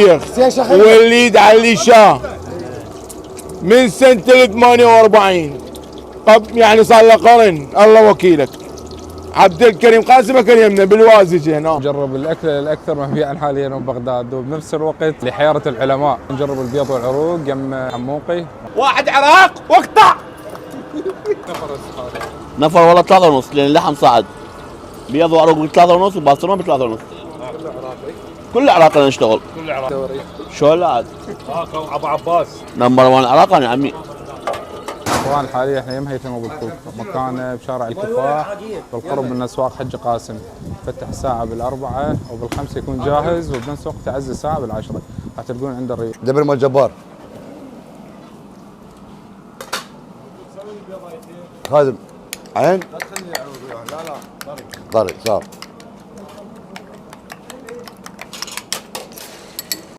والليد على اللي شاه من سنة 48. طب يعني صار له قرن، الله وكيلك. عبد الكريم قاسم كان يمنا بالوازج هنا. نجرب الاكل الاكثر مبيعا حاليا ببغداد، وبنفس الوقت لحيره العلماء نجرب البيض والعروق يم عموقي. واحد عراق واقطع. نفر والله 3 ونص لان اللحم صعد. بيض وعروق ب 3 ونص وباصرون ب 3 ونص. كل عراقي نشتغل. كل عراق. شو لا عاد؟ ابو عباس. نمبر 1 عراقي يا عمي. طبعا حاليا احنا يم هيثم ابو الكوك، مكان بشارع الكفاح بالقرب من اسواق حج قاسم. فتح الساعه بالاربعه وبالخمسه يكون جاهز، وبنفس الوقت تعزي الساعه بالعشره. راح تلقون عند الريف. دبر مال جبار. خادم عين. لا طري صار.